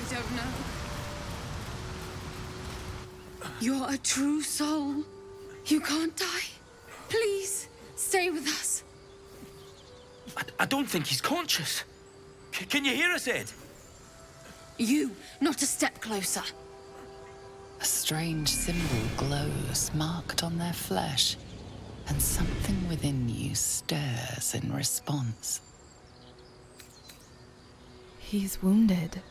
don't know. You're a true soul. You can't die. Please, stay with us. I don't think he's conscious. Can you hear us, Ed? You, not a step closer. A strange symbol glows marked on their flesh, and something within you stirs in response. He's wounded.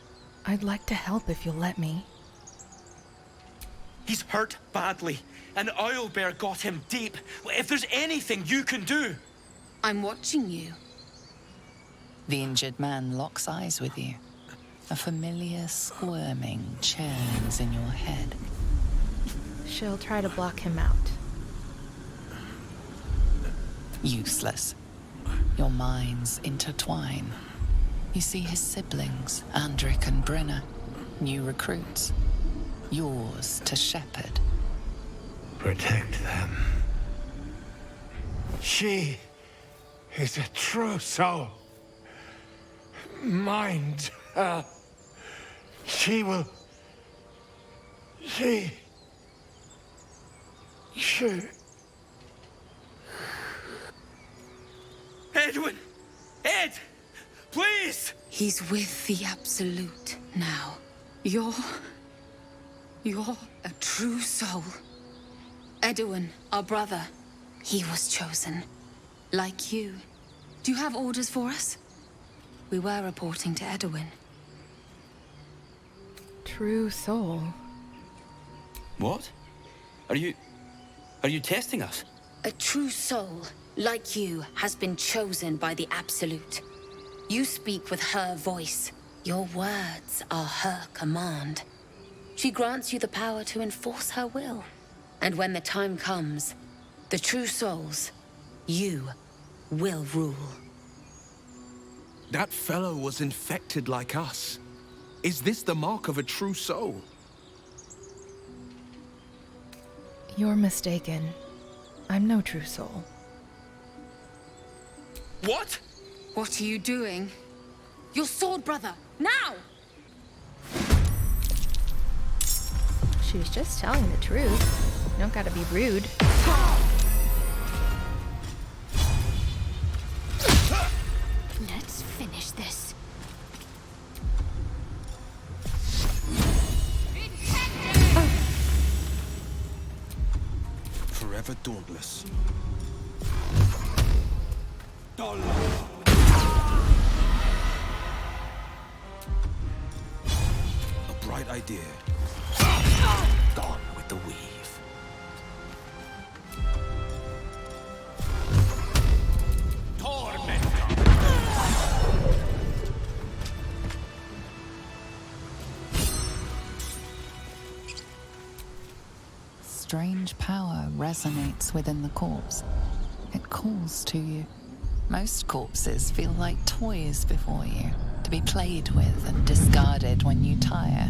I'd like to help if you'll let me. He's hurt badly, and Owlbear got him deep. If there's anything you can do... I'm watching you. The injured man locks eyes with you. A familiar squirming churns in your head. She'll try to block him out. Useless. Your minds intertwine. You see his siblings, Andric and Brynna, new recruits. Yours to shepherd. Protect them. She is a true soul. Mind her. She will... She... Edwin! Ed! Please! He's with the Absolute now. You're a true soul. Edwin, our brother, he was chosen. Like you. Do you have orders for us? We were reporting to Edwin. True soul. What? Are you testing us? A true soul, like you, has been chosen by the Absolute. You speak with her voice. Your words are her command. She grants you the power to enforce her will. And when the time comes, the true souls, you, will rule. That fellow was infected like us. Is this the mark of a true soul? You're mistaken. I'm no true soul. What? What are you doing? Your sword, brother! Now! She was just telling the truth. You don't gotta be rude. Let's finish this. Forever dauntless. A bright idea. Gone with the weave. Strange power resonates within the corpse. It calls to you. Most corpses feel like toys before you, to be played with and discarded when you tire.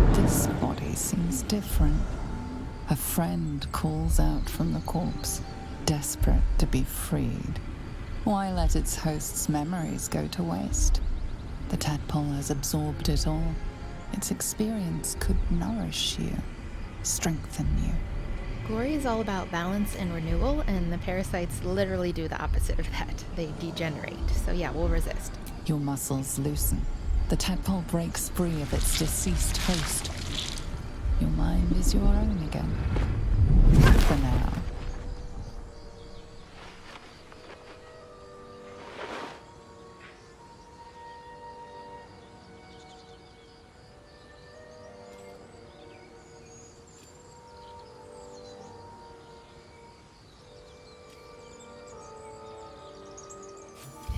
But this body seems different. A friend calls out from the corpse, desperate to be freed. Why let its host's memories go to waste? The tadpole has absorbed it all. Its experience could nourish you, strengthen you. Glory is all about balance and renewal, and the parasites literally do the opposite of that. They degenerate. So yeah, we'll resist. Your muscles loosen. The tadpole breaks free of its deceased host. Your mind is your own again. For now.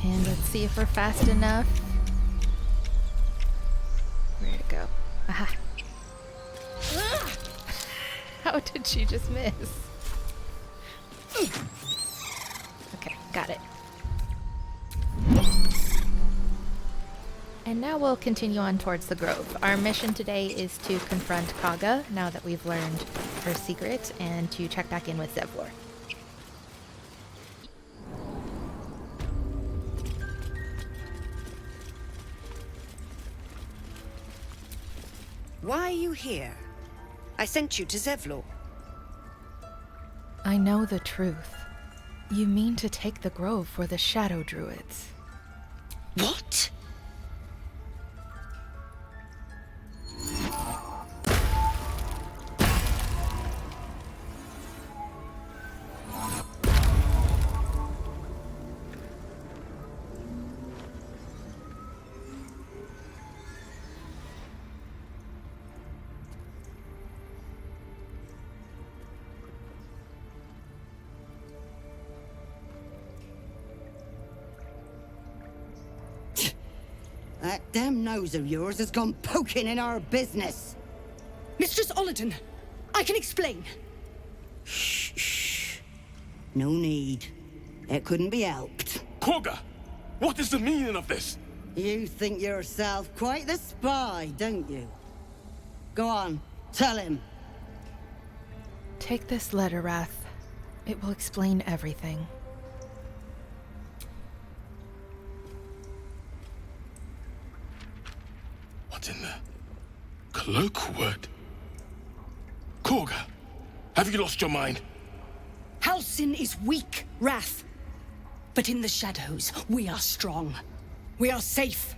And let's see if we're fast enough. Where'd it go? Aha. How did she just miss? Okay, got it. And now we'll continue on towards the grove. Our mission today is to confront Kagha, now that we've learned her secret, and to check back in with Zevlor. Why are you here? I sent you to Zevlor. I know the truth. You mean to take the grove for the Shadow Druids. What? That damn nose of yours has gone poking in our business. Mistress Olladin, I can explain. Shh. No need. It couldn't be helped. Kagha, what is the meaning of this? You think yourself quite the spy, don't you? Go on, tell him. Take this letter, Wrath. It will explain everything. What's in there? Cloakwood? Kagha, have you lost your mind? Halsin is weak, Wrath. But in the shadows, we are strong. We are safe.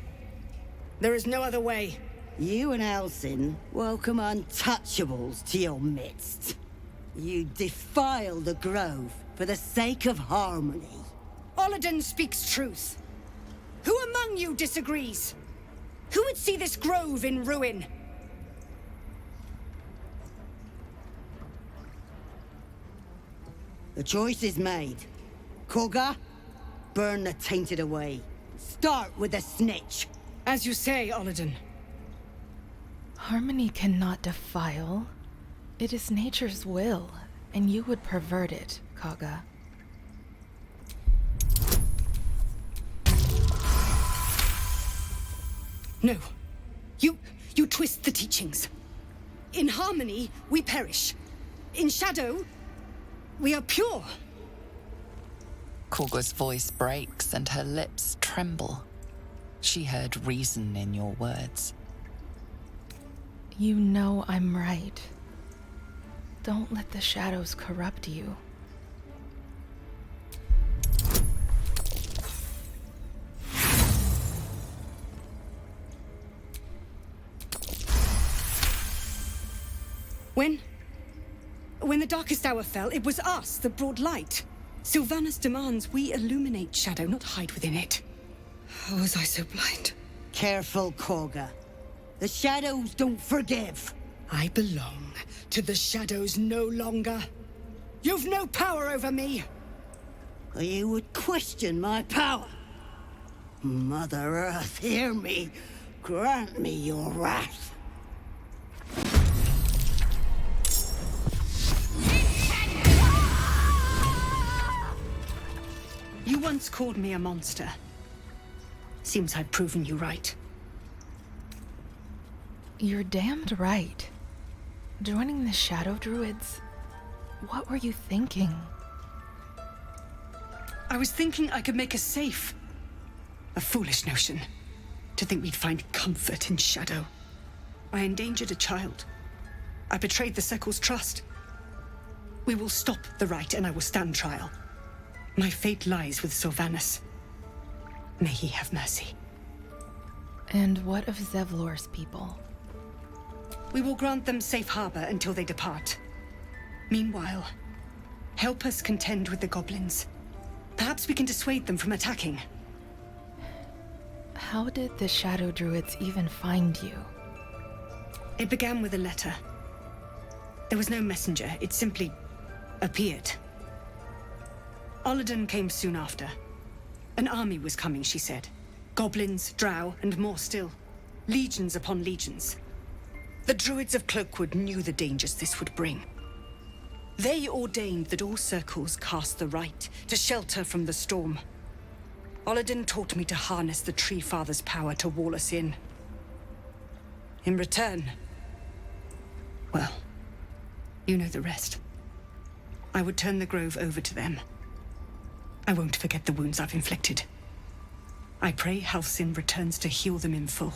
There is no other way. You and Halsin welcome untouchables to your midst. You defile the grove for the sake of harmony. Olladin speaks truth. Who among you disagrees? Who would see this grove in ruin? The choice is made. Kagha, burn the tainted away. Start with the snitch. As you say, Olladin. Harmony cannot defile. It is nature's will, and you would pervert it, Khaga. No. You twist the teachings. In harmony, we perish. In shadow, we are pure. Kagha's voice breaks and her lips tremble. She heard reason in your words. You know I'm right. Don't let the shadows corrupt you. When the darkest hour fell, it was us that brought light. Sylvanas demands we illuminate shadow, not hide within it. How was I so blind? Careful, Kagha. The shadows don't forgive. I belong to the shadows no longer. You've no power over me. You would question my power. Mother Earth, hear me. Grant me your wrath. You once called me a monster. Seems I've proven you right. You're damned right. Joining the Shadow Druids? What were you thinking? I was thinking I could make us safe. A foolish notion. To think we'd find comfort in shadow. I endangered a child. I betrayed the Circle's trust. We will stop the rite and I will stand trial. My fate lies with Sylvanas. May he have mercy. And what of Zevlor's people? We will grant them safe harbor until they depart. Meanwhile, help us contend with the goblins. Perhaps we can dissuade them from attacking. How did the Shadow Druids even find you? It began with a letter. There was no messenger, it simply appeared. Olladin came soon after. An army was coming, she said. Goblins, drow, and more still. Legions upon legions. The druids of Cloakwood knew the dangers this would bring. They ordained that all circles cast the rite to shelter from the storm. Olladin taught me to harness the Tree Father's power to wall us in. In return, well, you know the rest. I would turn the grove over to them. I won't forget the wounds I've inflicted. I pray Halsin returns to heal them in full.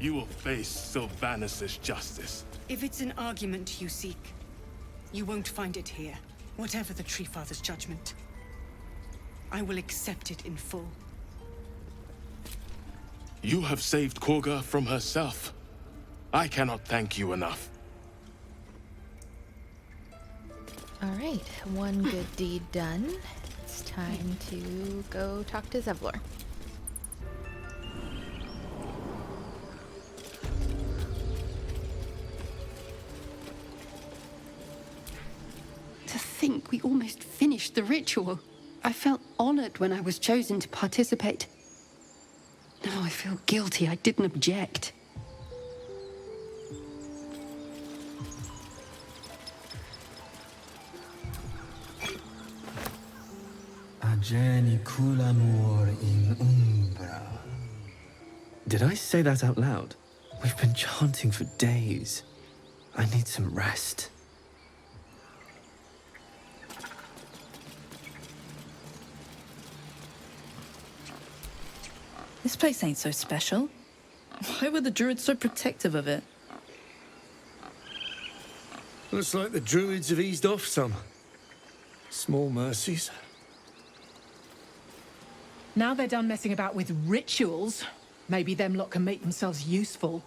You will face Sylvanus' justice. If it's an argument you seek, you won't find it here, whatever the Tree Father's judgment. I will accept it in full. You have saved Kagha from herself. I cannot thank you enough. All right, one good deed done. It's time to go talk to Zevlor. To think we almost finished the ritual. I felt honored when I was chosen to participate. Now I feel guilty I didn't object. in umbra. Did I say that out loud? We've been chanting for days. I need some rest. This place ain't so special. Why were the druids so protective of it? Looks like the druids have eased off some. Small mercies. Now they're done messing about with rituals, maybe them lot can make themselves useful.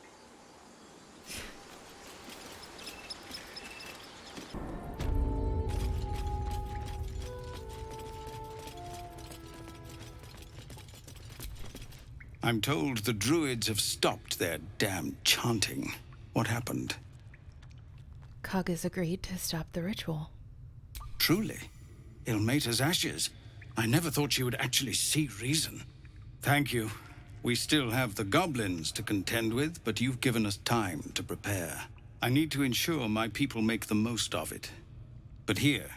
I'm told the druids have stopped their damn chanting. What happened? Khaga's agreed to stop the ritual. Truly? Ilmater's ashes. I never thought she would actually see reason. Thank you. We still have the goblins to contend with, but you've given us time to prepare. I need to ensure my people make the most of it. But here,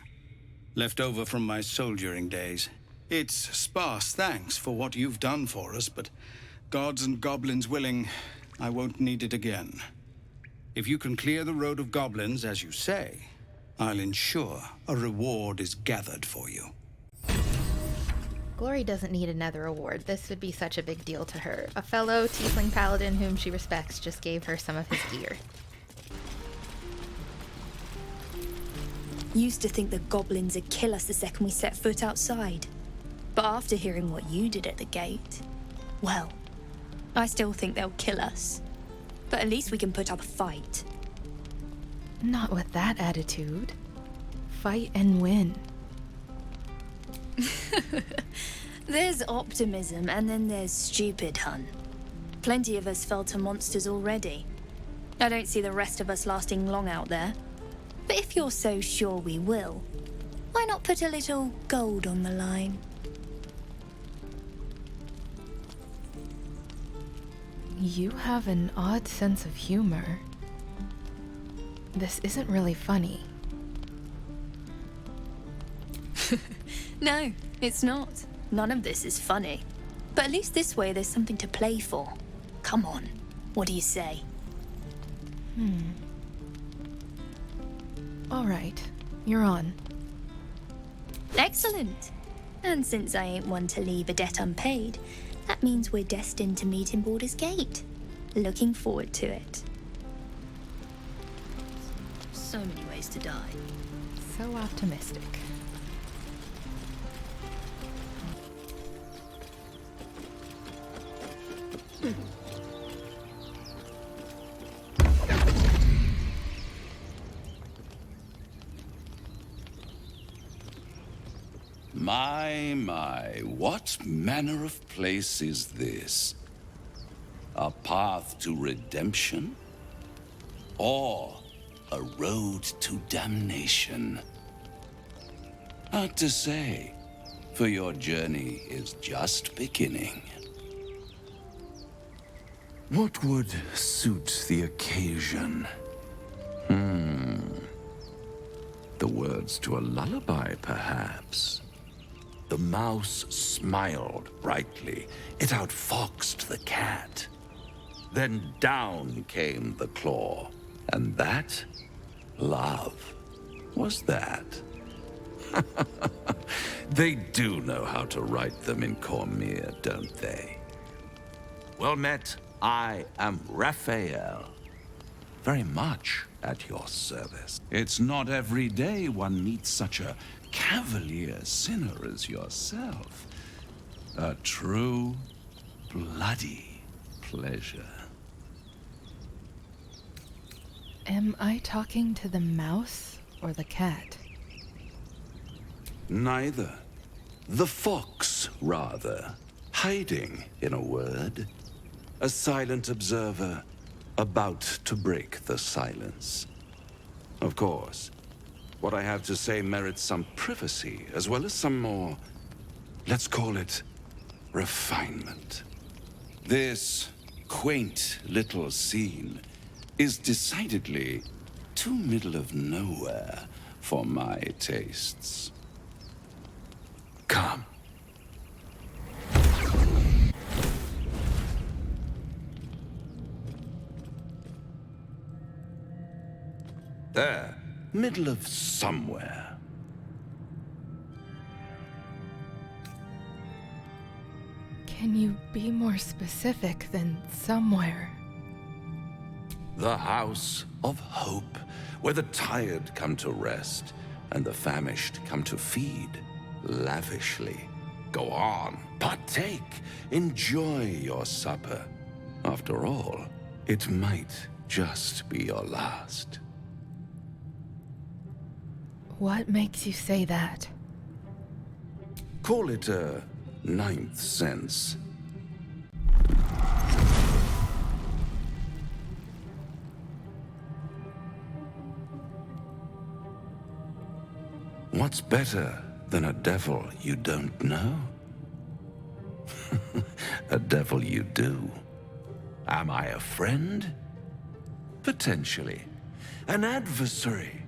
left over from my soldiering days, it's sparse thanks for what you've done for us, but gods and goblins willing, I won't need it again. If you can clear the road of goblins, as you say, I'll ensure a reward is gathered for you. Glory doesn't need another award. This would be such a big deal to her. A fellow tiefling paladin whom she respects just gave her some of his gear. Used to think the goblins would kill us the second we set foot outside. But after hearing what you did at the gate, well, I still think they'll kill us. But at least we can put up a fight. Not with that attitude. Fight and win. There's optimism, and then there's stupid, hun. Plenty of us fell to monsters already. I don't see the rest of us lasting long out there. But if you're so sure we will, why not put a little gold on the line? You have an odd sense of humor. This isn't really funny. No, it's not. None of this is funny. But at least this way there's something to play for. Come on, what do you say? All right, you're on. Excellent. And since I ain't one to leave a debt unpaid, that means we're destined to meet in Baldur's Gate. Looking forward to it. So many ways to die. So optimistic. My, what manner of place is this? A path to redemption? Or a road to damnation? Hard to say, for your journey is just beginning. What would suit the occasion? The words to a lullaby, perhaps. The mouse smiled brightly. It outfoxed the cat. Then down came the claw. And that? Love. Was that? They do know how to write them in Cormier, don't they? Well met, I am Raphael. Very much at your service. It's not every day one meets such a cavalier sinner as yourself. A true, bloody pleasure. Am I talking to the mouse or the cat? Neither. The fox, rather. Hiding, in a word. A silent observer, about to break the silence. Of course, what I have to say merits some privacy, as well as some more, let's call it, refinement. This quaint little scene is decidedly too middle of nowhere for my tastes. Come. There, middle of somewhere. Can you be more specific than somewhere? The House of Hope, where the tired come to rest and the famished come to feed lavishly. Go on, partake, enjoy your supper. After all, it might just be your last. What makes you say that? Call it a ninth sense. What's better than a devil you don't know? A devil you do. Am I a friend? Potentially. An adversary?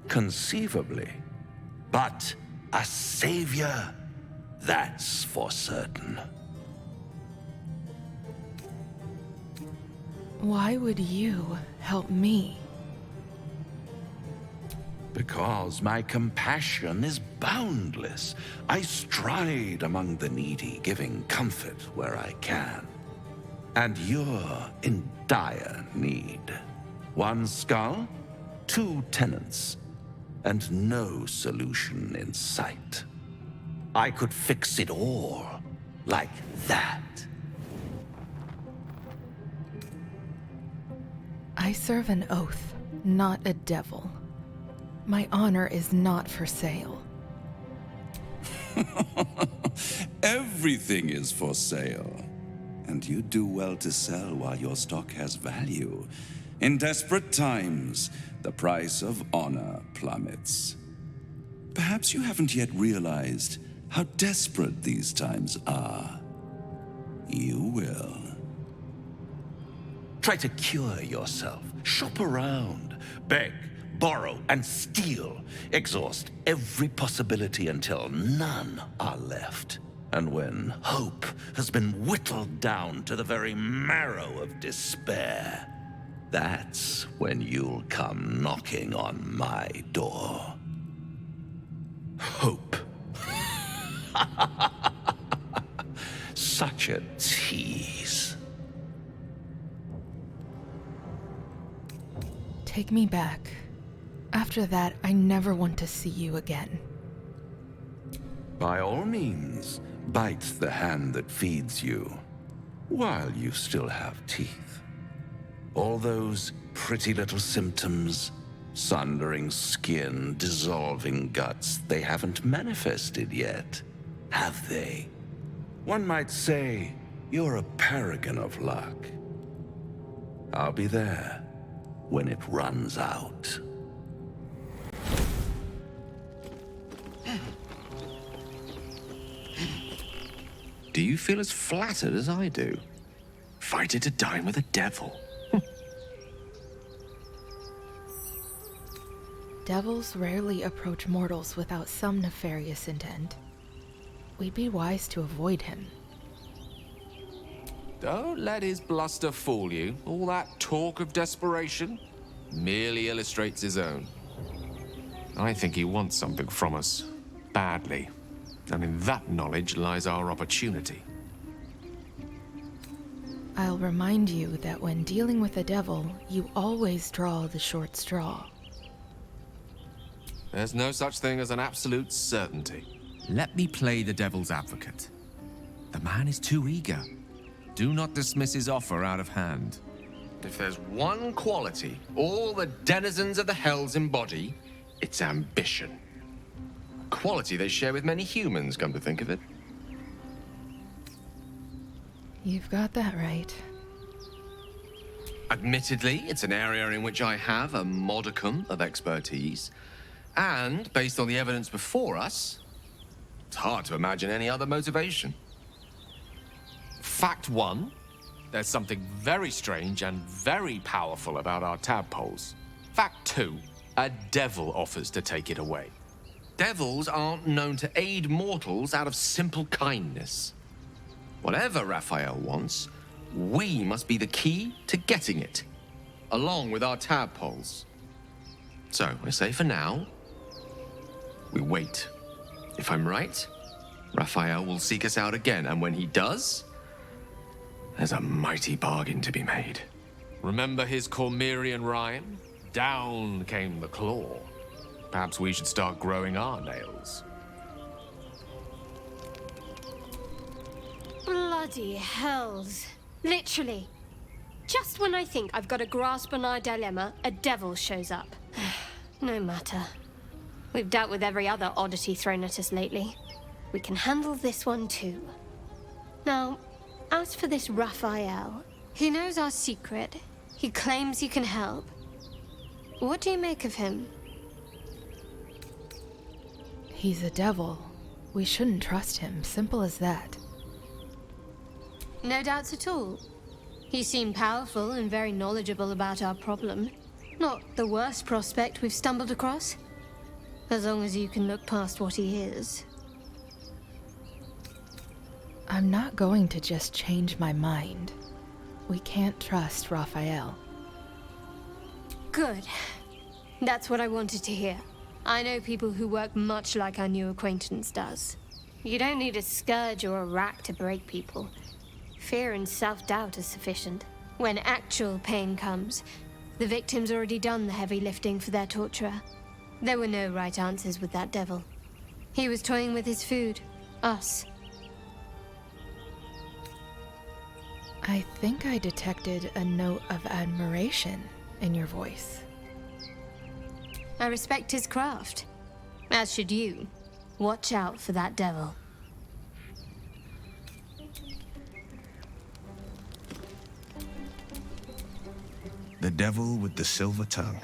Conceivably. But a savior? That's for certain. Why would you help me? Because my compassion is boundless. I stride among the needy, giving comfort where I can. And you're in dire need. One skull, 2 tenants, and no solution in sight. I could fix it all, like that. I serve an oath, not a devil. My honor is not for sale. Everything is for sale. And you do well to sell while your stock has value. In desperate times, the price of honor plummets. Perhaps you haven't yet realized how desperate these times are. You will. Try to cure yourself. Shop around. Beg, borrow, and steal. Exhaust every possibility until none are left. And when hope has been whittled down to the very marrow of despair, that's when you'll come knocking on my door. Hope. Such a tease. Take me back. After that, I never want to see you again. By all means, bite the hand that feeds you, while you still have teeth. All those pretty little symptoms, sundering skin, dissolving guts, they haven't manifested yet, have they? One might say you're a paragon of luck. I'll be there when it runs out. Do you feel as flattered as I do? Fighting to dine with a devil. Devils rarely approach mortals without some nefarious intent. We'd be wise to avoid him. Don't let his bluster fool you. All that talk of desperation merely illustrates his own. I think he wants something from us, badly. And in that knowledge lies our opportunity. I'll remind you that when dealing with a devil, you always draw the short straw. There's no such thing as an absolute certainty. Let me play the devil's advocate. The man is too eager. Do not dismiss his offer out of hand. If there's one quality all the denizens of the hells embody, it's ambition. A quality they share with many humans, come to think of it. You've got that right. Admittedly, it's an area in which I have a modicum of expertise. And, based on the evidence before us, it's hard to imagine any other motivation. Fact one, there's something very strange and very powerful about our tadpoles. Fact two, a devil offers to take it away. Devils aren't known to aid mortals out of simple kindness. Whatever Raphael wants, we must be the key to getting it, along with our tadpoles. So, I say for now, we wait. If I'm right, Raphael will seek us out again, and when he does, there's a mighty bargain to be made. Remember his Cormyrean rhyme? Down came the claw. Perhaps we should start growing our nails. Bloody hells. Literally. Just when I think I've got a grasp on our dilemma, a devil shows up. No matter. We've dealt with every other oddity thrown at us lately. We can handle this one too. Now, as for this Raphael, he knows our secret. He claims he can help. What do you make of him? He's a devil. We shouldn't trust him. Simple as that. No doubts at all. He seemed powerful and very knowledgeable about our problem. Not the worst prospect we've stumbled across. As long as you can look past what he is. I'm not going to just change my mind. We can't trust Raphael. Good. That's what I wanted to hear. I know people who work much like our new acquaintance does. You don't need a scourge or a rack to break people. Fear and self-doubt are sufficient. When actual pain comes, the victim's already done the heavy lifting for their torturer. There were no right answers with that devil. He was toying with his food. Us. I think I detected a note of admiration in your voice. I respect his craft. As should you. Watch out for that devil. The Devil with the Silver Tongue.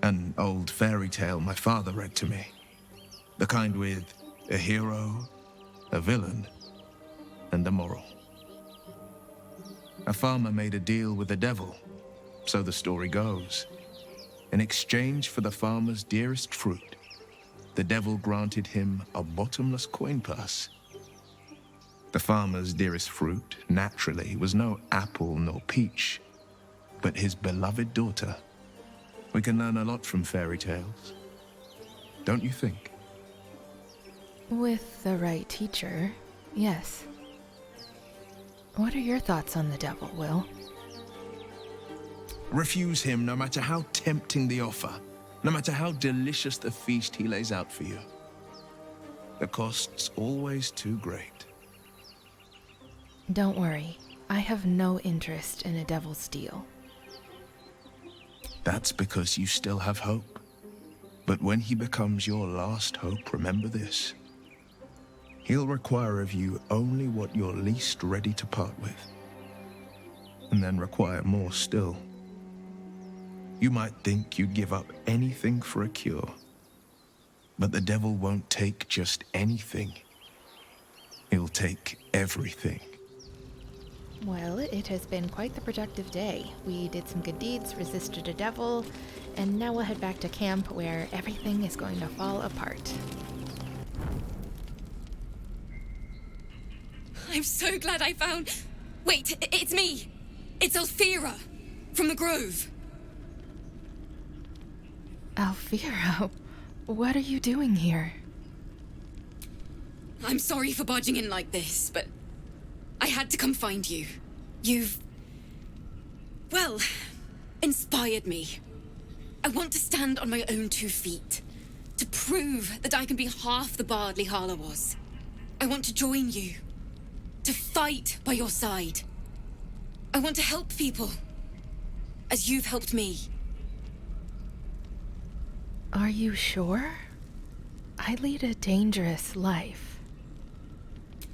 An old fairy tale my father read to me. The kind with a hero, a villain, and a moral. A farmer made a deal with the devil, so the story goes. In exchange for the farmer's dearest fruit, the devil granted him a bottomless coin purse. The farmer's dearest fruit, naturally, was no apple nor peach, but his beloved daughter. We can learn a lot from fairy tales, don't you think? With the right teacher, yes. What are your thoughts on the devil, Will? Refuse him no matter how tempting the offer, no matter how delicious the feast he lays out for you. The cost's always too great. Don't worry, I have no interest in a devil's deal. That's because you still have hope. But when he becomes your last hope, remember this. He'll require of you only what you're least ready to part with. And then require more still. You might think you'd give up anything for a cure. But the devil won't take just anything. He'll take everything. Well, it has been quite the productive day. We did some good deeds, resisted a devil, and now we'll head back to camp where everything is going to fall apart. I'm so glad I found... Wait, it's me! It's Alfira, from the Grove. Alfira, what are you doing here? I'm sorry for barging in like this, but I had to come find you. You've... well, inspired me. I want to stand on my own 2 feet. To prove that I can be half the bard Lihala was. I want to join you. To fight by your side. I want to help people. As you've helped me. Are you sure? I lead a dangerous life.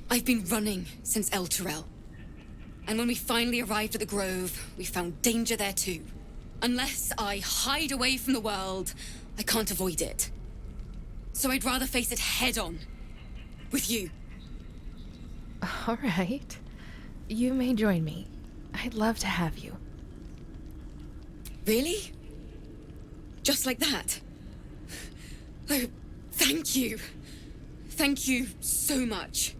I've been running since El Turel. And when we finally arrived at the Grove, we found danger there too. Unless I hide away from the world, I can't avoid it. So I'd rather face it head on. With you. All right. You may join me. I'd love to have you. Really? Just like that? Oh, thank you. Thank you so much.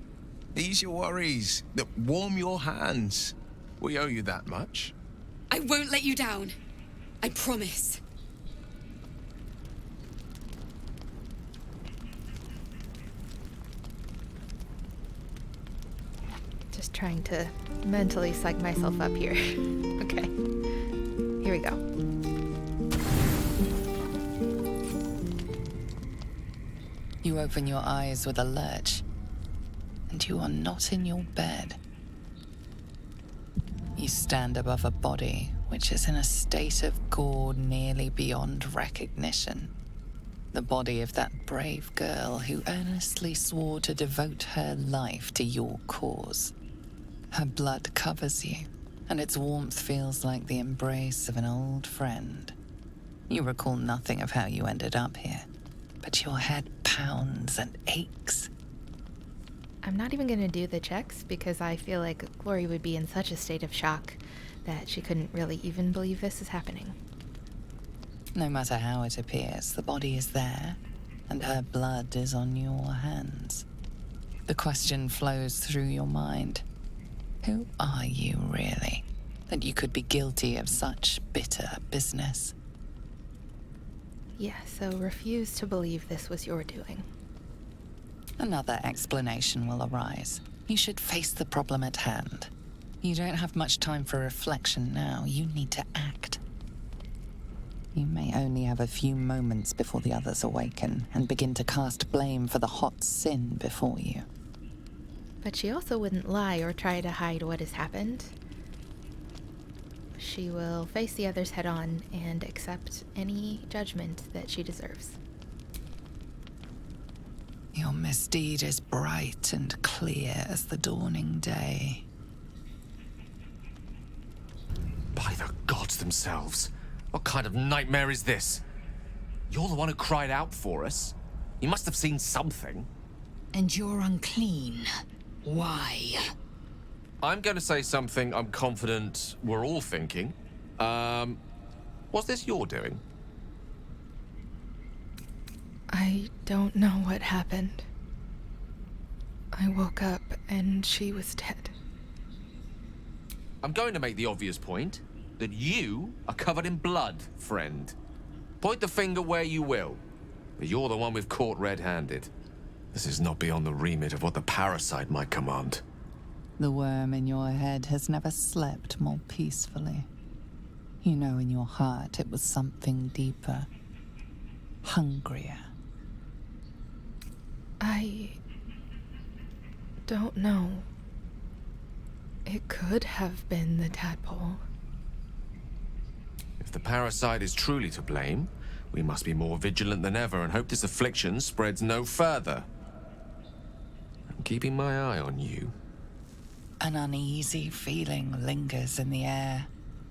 Ease your worries. Warm your hands. We owe you that much. I won't let you down. I promise. Just trying to mentally psych myself up here. Okay. Here we go. You open your eyes with a lurch, and you are not in your bed. You stand above a body which is in a state of gore nearly beyond recognition. The body of that brave girl who earnestly swore to devote her life to your cause. Her blood covers you, and its warmth feels like the embrace of an old friend. You recall nothing of how you ended up here, but your head pounds and aches. I'm not even going to do the checks because I feel like Glory would be in such a state of shock that she couldn't really even believe this is happening. No matter how it appears, the body is there, and her blood is on your hands. The question flows through your mind. Who are you, really, that you could be guilty of such bitter business? Yeah, so refuse to believe this was your doing. Another explanation will arise. You should face the problem at hand. You don't have much time for reflection now. You need to act. You may only have a few moments before the others awaken and begin to cast blame for the hot sin before you. But she also wouldn't lie or try to hide what has happened. She will face the others head on and accept any judgment that she deserves. Your misdeed is bright and clear as the dawning day. By the gods themselves. What kind of nightmare is this? You're the one who cried out for us. You must have seen something. And you're unclean. Why? I'm going to say something I'm confident we're all thinking. Was this your doing? I don't know what happened. I woke up and she was dead. I'm going to make the obvious point that you are covered in blood, friend. Point the finger where you will, but you're the one we've caught red-handed. This is not beyond the remit of what the parasite might command. The worm in your head has never slept more peacefully. You know in your heart it was something deeper, hungrier. I don't know. It could have been the tadpole. If the parasite is truly to blame, we must be more vigilant than ever and hope this affliction spreads no further. I'm keeping my eye on you. An uneasy feeling lingers in the air.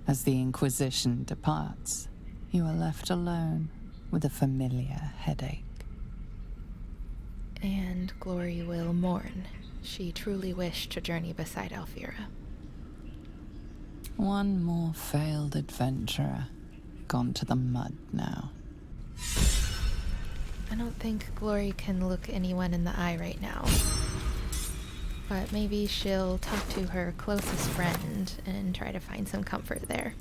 As the Inquisition departs, you are left alone with a familiar headache. And Glory will mourn. She truly wished to journey beside Alfira. One more failed adventurer, gone to the mud now. I don't think Glory can look anyone in the eye right now. But maybe she'll talk to her closest friend and try to find some comfort there.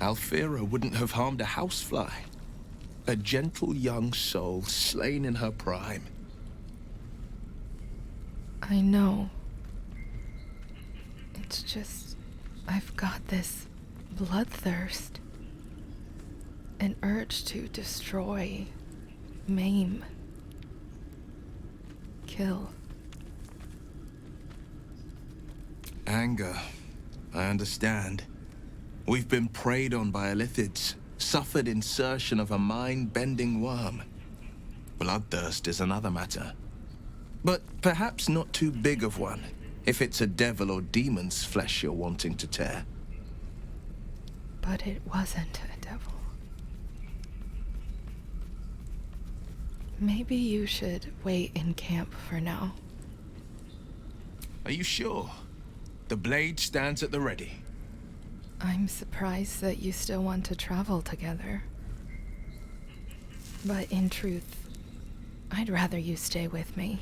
Alfira wouldn't have harmed a housefly. A gentle young soul slain in her prime. I know. It's just, I've got this bloodthirst. An urge to destroy, maim, kill. Anger. I understand. We've been preyed on by Illithids, suffered insertion of a mind-bending worm. Bloodthirst is another matter. But perhaps not too big of one, if it's a devil or demon's flesh you're wanting to tear. But it wasn't a devil. Maybe you should wait in camp for now. Are you sure? The blade stands at the ready. I'm surprised that you still want to travel together. But in truth, I'd rather you stay with me.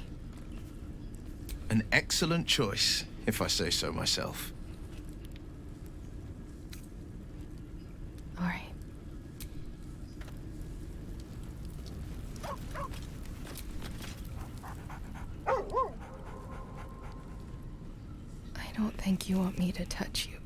An excellent choice, if I say so myself. All right. I don't think you want me to touch you,